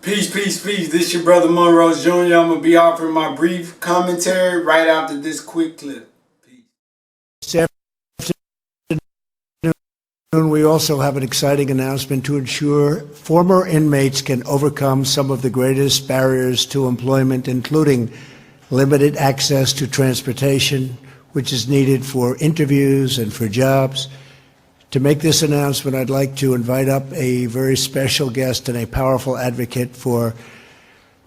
Peace, peace, peace. This your brother Monroe Jr. I'm going to be offering my brief commentary right after this quick clip. Peace. This afternoon, we also have an exciting announcement to ensure former inmates can overcome some of the greatest barriers to employment, including limited access to transportation, which is needed for interviews and for jobs. To make this announcement, I'd like to invite up a very special guest and a powerful advocate for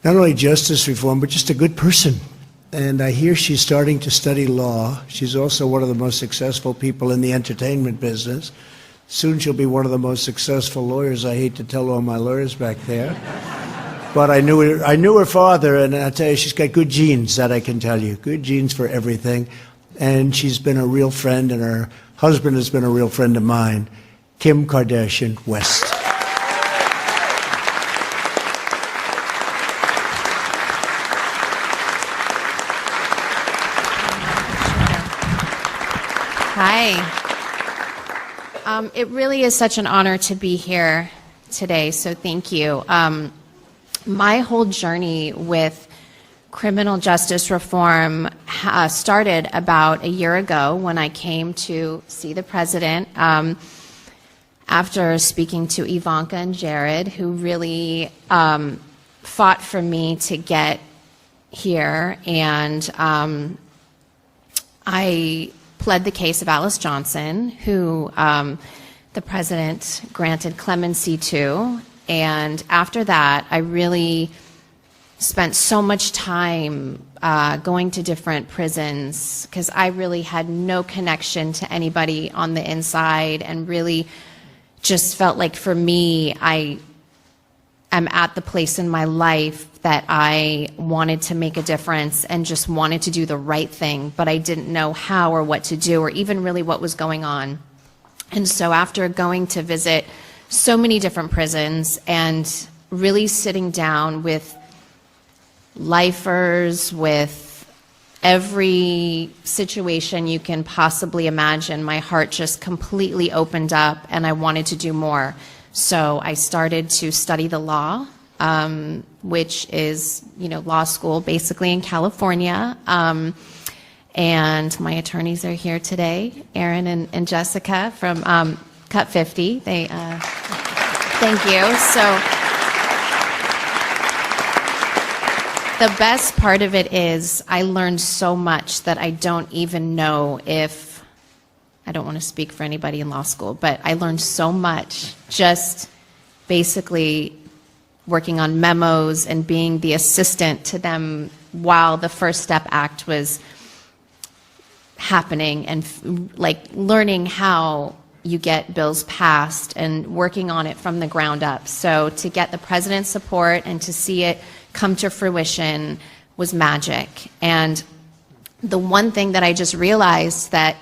not only justice reform, but just a good person. And I hear she's starting to study law. She's also one of the most successful people in the entertainment business. Soon she'll be one of the most successful lawyers. I hate to tell all my lawyers back there. But I knew her father, and I tell you, she's got good genes, that I can tell you. Good genes for everything. And she's been a real friend, and her husband has been a real friend of mine, Kim Kardashian West. Hi. It really is such an honor to be here today, so thank you. My whole journey with criminal justice reform started about a year ago when I came to see the president after speaking to Ivanka and Jared, who really fought for me to get here. And I pled the case of Alice Johnson, who the president granted clemency to. And after that, I really spent so much time going to different prisons because I really had no connection to anybody on the inside, and really just felt like, for me, I am at the place in my life that I wanted to make a difference and just wanted to do the right thing, but I didn't know how or what to do or even really what was going on. And so after going to visit so many different prisons and really sitting down with lifers, with every situation you can possibly imagine, my heart just completely opened up and I wanted to do more. So I started to study the law, which is, law school basically in California. And my attorneys are here today, Aaron and Jessica from Cut 50. They thank you. So the best part of it is I learned so much that I don't even know if, I don't want to speak for anybody in law school, but I learned so much just basically working on memos and being the assistant to them while the First Step Act was happening, and learning how you get bills passed and working on it from the ground up. So to get the president's support and to see it come to fruition was magic. And the one thing that I just realized that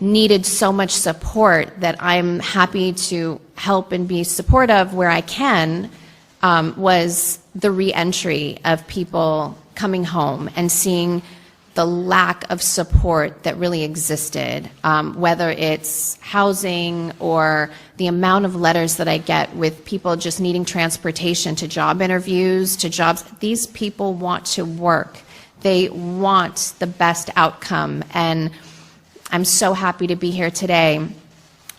needed so much support, that I'm happy to help and be supportive where I can, was the re-entry of people coming home and seeing the lack of support that really existed, whether it's housing or the amount of letters that I get with people just needing transportation to job interviews, to jobs. These people want to work. They want the best outcome. And I'm so happy to be here today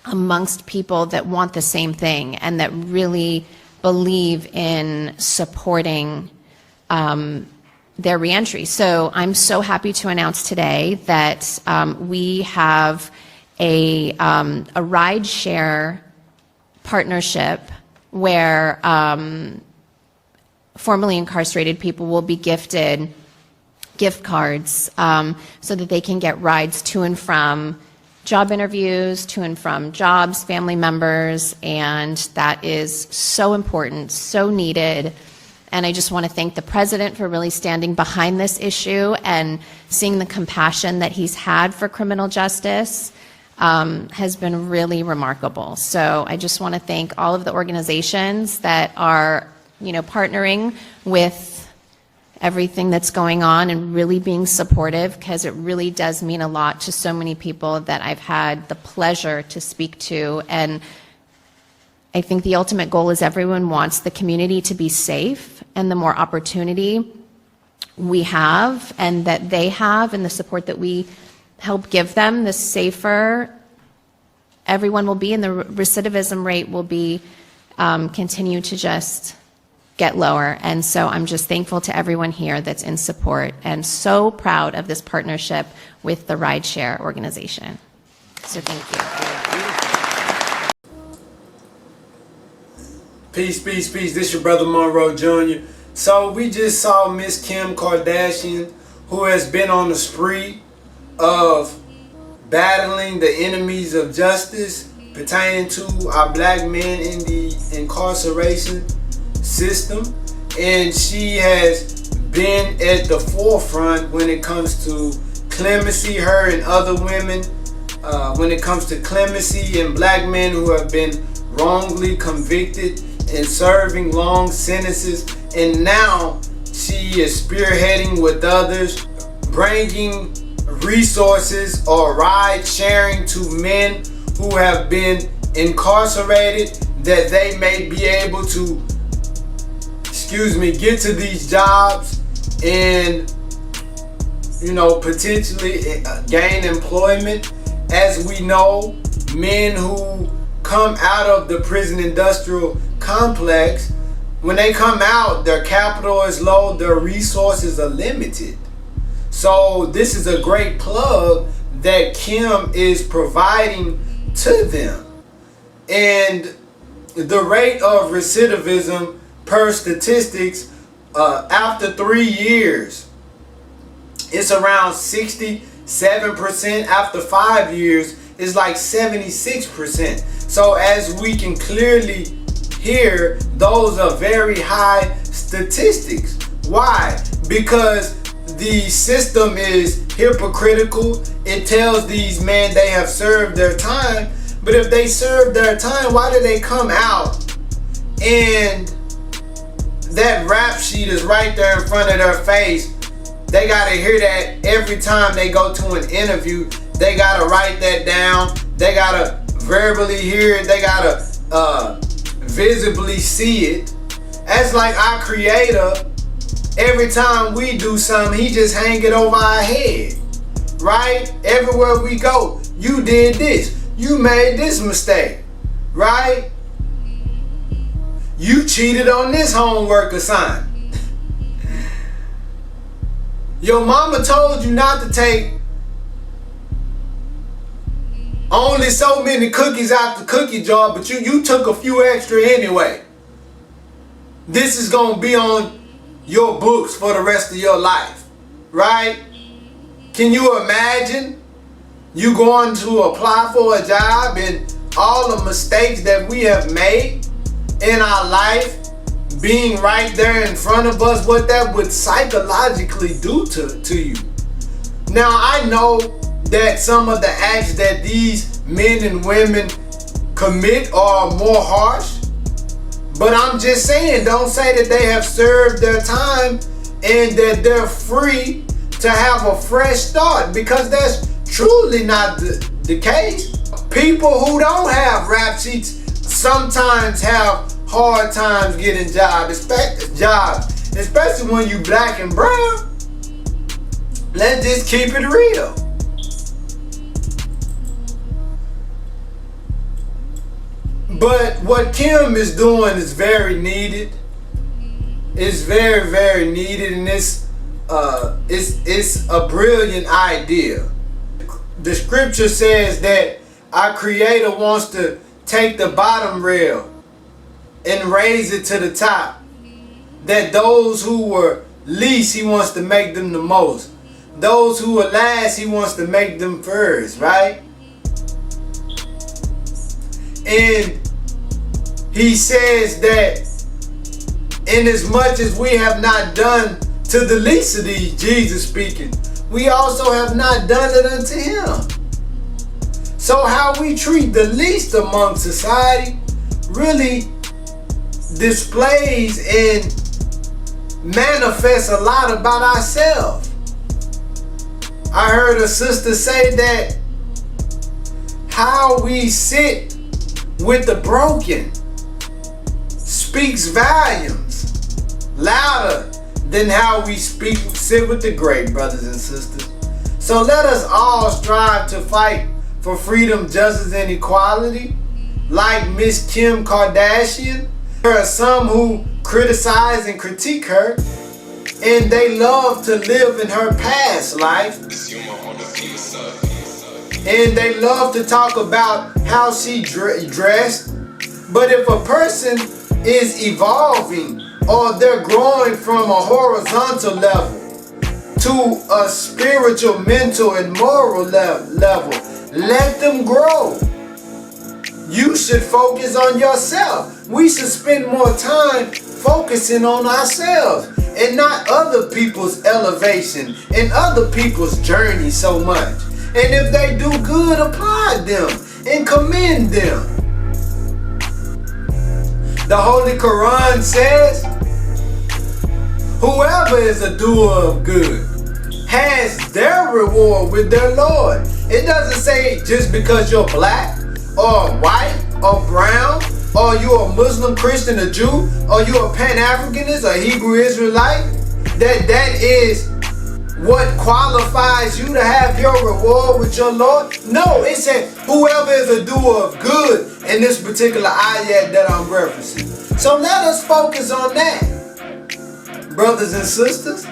amongst people that want the same thing and that really believe in supporting their reentry. So I'm so happy to announce today that we have a ride share partnership where formerly incarcerated people will be gifted gift cards so that they can get rides to and from job interviews, to and from jobs, family members, and that is so important, so needed. And I just want to thank the president for really standing behind this issue and seeing the compassion that he's had for criminal justice has been really remarkable. So I just want to thank all of the organizations that are, partnering with everything that's going on and really being supportive, because it really does mean a lot to so many people that I've had the pleasure to speak to. And I think the ultimate goal is everyone wants the community to be safe, and the more opportunity we have and that they have and the support that we help give them, the safer everyone will be, and the recidivism rate will be continue to just get lower. And so I'm just thankful to everyone here that's in support, and so proud of this partnership with the Rideshare organization. So thank you. Peace, peace, peace. This your brother Monroe Jr. So we just saw Miss Kim Kardashian, who has been on the spree of battling the enemies of justice pertaining to our black men in the incarceration system. And she has been at the forefront when it comes to clemency, her and other women, when it comes to clemency and black men who have been wrongly convicted and serving long sentences. And now she is spearheading with others, bringing resources or ride sharing to men who have been incarcerated, that they may be able to, get to these jobs and, potentially gain employment. As we know, men who come out of the prison industrial complex, when they come out, their capital is low, their resources are limited. So this is a great plug that Kim is providing to them. And the rate of recidivism per statistics, after 3 years, it's around 67%. After 5 years, it's like 76%. So as we can clearly hear, those are very high statistics. Why? Because the system is hypocritical. It tells these men they have served their time, but if they served their time, why did they come out and that rap sheet is right there in front of their face? They gotta hear that every time they go to an interview. They gotta write that down. They gotta verbally hear it. They gotta visibly see it. That's like our creator. Every time we do something, he just hang it over our head, right? Everywhere we go, you did this, you made this mistake, right? You cheated on this homework assignment. Your mama told you not to take only so many cookies out the cookie jar, but you took a few extra anyway. This is gonna be on your books for the rest of your life, right? Can you imagine you going to apply for a job and all the mistakes that we have made in our life being right there in front of us, what that would psychologically do to you? Now, I know that some of the acts that these men and women commit are more harsh, but I'm just saying, don't say that they have served their time and that they're free to have a fresh start, because that's truly not the case. People who don't have rap sheets sometimes have hard times getting jobs, especially when you black and brown. Let's just keep it real. But what Kim is doing is very needed. It's very, very needed, and it's a brilliant idea. The scripture says that our Creator wants to take the bottom rail and raise it to the top. That those who were least, He wants to make them the most. Those who are last, He wants to make them first, right? And He says that in as much as we have not done to the least of these, Jesus speaking, we also have not done it unto Him. So how we treat the least among society really displays and manifests a lot about ourselves. I heard a sister say that how we sit with the broken speaks volumes, louder than how we sit with the great, brothers and sisters. So let us all strive to fight for freedom, justice, and equality. Like Miss Kim Kardashian, there are some who criticize and critique her, and they love to live in her past life. And they love to talk about how she dressed. But if a person is evolving or they're growing from a horizontal level to a spiritual, mental, and moral level, let them grow. You should focus on yourself. We should spend more time focusing on ourselves and not other people's elevation and other people's journey so much. And if they do good, applaud them and commend them. The Holy Quran says, whoever is a doer of good has their reward with their Lord. It doesn't say just because you're black or white or brown or you're a Muslim, Christian, a Jew, or you're a Pan-Africanist or Hebrew Israelite, that is what qualifies you to have your reward with your Lord. No, it said whoever is a doer of good in this particular ayat that I'm referencing. So let us focus on that, brothers and sisters.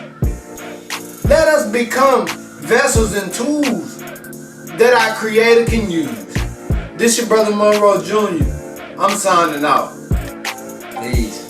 Let us become vessels and tools that our Creator can use. This your brother Monroe Jr. I'm signing out. Peace.